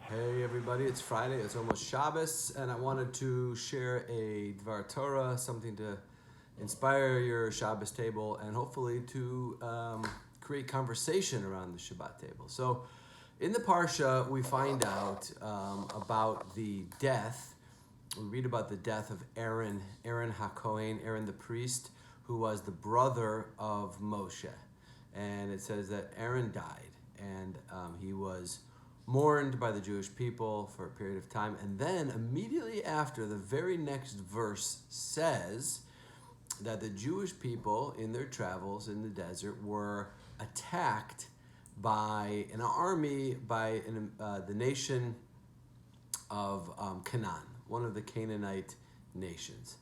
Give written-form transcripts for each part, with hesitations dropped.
Hey everybody, it's Friday, it's almost Shabbos, and I wanted to share a Dvar Torah, something to inspire your Shabbos table and hopefully to create conversation around the Shabbat table. So in the Parsha, we find out about the death, we read about the death of Aaron HaKohen, Aaron the priest, who was the brother of Moshe. And it says that Aaron died, and he was mourned by the Jewish people for a period of time. And then immediately after, the very next verse says that the Jewish people in their travels in the desert were attacked by an army, by the nation of Canaan, one of the Canaanite nations.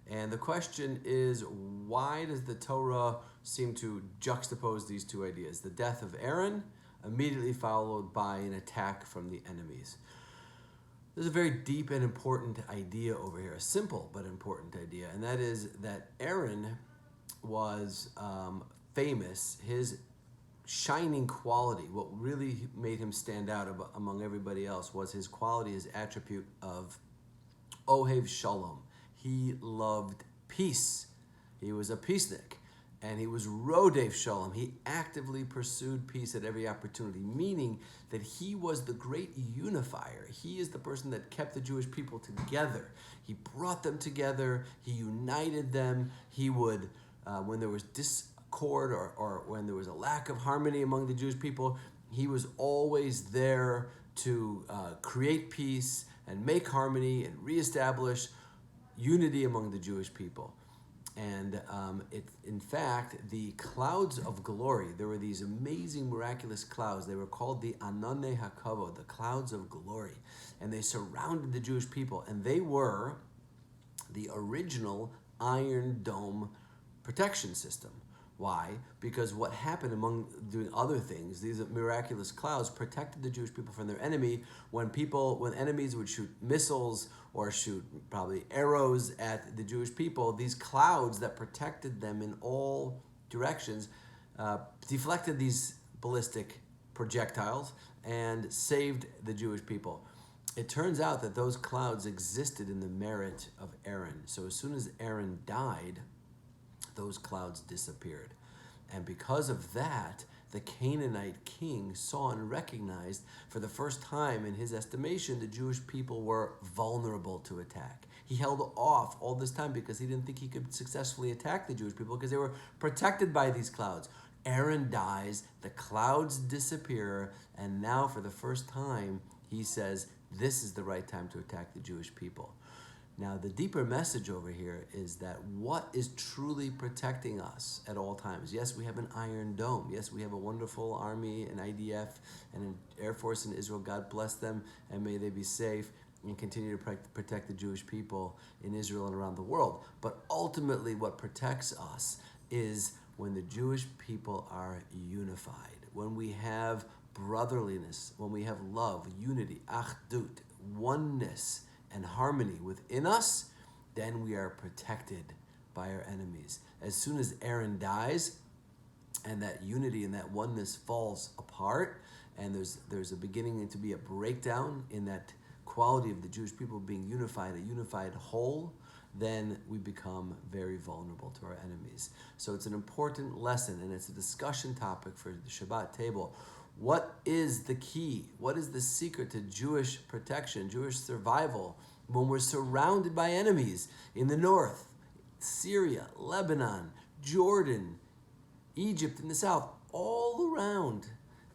And the question is, why does the Torah seem to juxtapose these two ideas? The death of Aaron, immediately followed by an attack from the enemies. There's a very deep and important idea over here, a simple but important idea, and that is that Aaron was famous. His shining quality, what really made him stand out among everybody else, was his quality, his attribute of Ohev Shalom. He loved peace. He was a peacenik. And he was Rodev Shalom. He actively pursued peace at every opportunity, meaning that he was the great unifier. He is the person that kept the Jewish people together. He brought them together. He united them. He would, when there was discord or when there was a lack of harmony among the Jewish people, he was always there to create peace and make harmony and reestablish unity among the Jewish people. And in fact, the clouds of glory, there were these amazing, miraculous clouds. They were called the Anane HaKavod, the clouds of glory. And they surrounded the Jewish people. And they were the original Iron Dome protection system. Why? Because what happened among doing other things, these miraculous clouds protected the Jewish people from their enemy. When enemies would shoot missiles or shoot probably arrows at the Jewish people, these clouds that protected them in all directions deflected these ballistic projectiles and saved the Jewish people. It turns out that those clouds existed in the merit of Aaron. So as soon as Aaron died, those clouds disappeared. And because of that, the Canaanite king saw and recognized for the first time in his estimation the Jewish people were vulnerable to attack. He held off all this time because he didn't think he could successfully attack the Jewish people because they were protected by these clouds. Aaron dies, the clouds disappear, and now for the first time he says this is the right time to attack the Jewish people. Now, the deeper message over here is that what is truly protecting us at all times? Yes, we have an Iron Dome. Yes, we have a wonderful army, an IDF, and an Air Force in Israel. God bless them, and may they be safe and continue to protect the Jewish people in Israel and around the world. But ultimately, what protects us is when the Jewish people are unified, when we have brotherliness, when we have love, unity, achdut, oneness, and harmony within us, then we are protected by our enemies. As soon as Aaron dies and that unity and that oneness falls apart, and there's a beginning to be a breakdown in that quality of the Jewish people being unified, a unified whole, then we become very vulnerable to our enemies. So it's an important lesson, and it's a discussion topic for the Shabbat table. What is the key? What is the secret to Jewish protection, Jewish survival when we're surrounded by enemies in the north, Syria, Lebanon, Jordan, Egypt in the south, all around?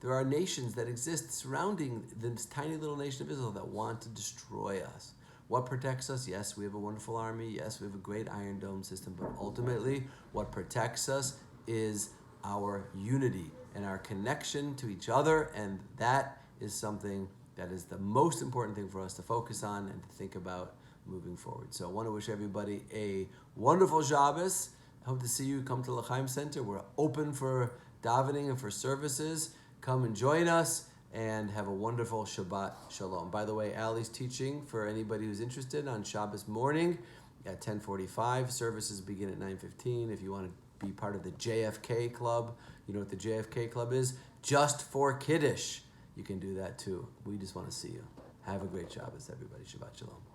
There are nations that exist surrounding this tiny little nation of Israel that want to destroy us. What protects us? Yes, we have a wonderful army. Yes, we have a great Iron Dome system. But ultimately, what protects us is our unity and our connection to each other, and that is something that is the most important thing for us to focus on and to think about moving forward. So I want to wish everybody a wonderful Shabbos. I hope to see you. Come to L'chaim Center. We're open for davening and for services. Come and join us and have a wonderful Shabbat Shalom. By the way, Ali's teaching for anybody who's interested on Shabbos morning at 10:45. Services begin at 9:15. If you want to be part of the JFK Club, you know what the JFK Club is? Just for Kiddush. you can do that too. We just want to see you. Have a great Shabbos, everybody. Shabbat Shalom.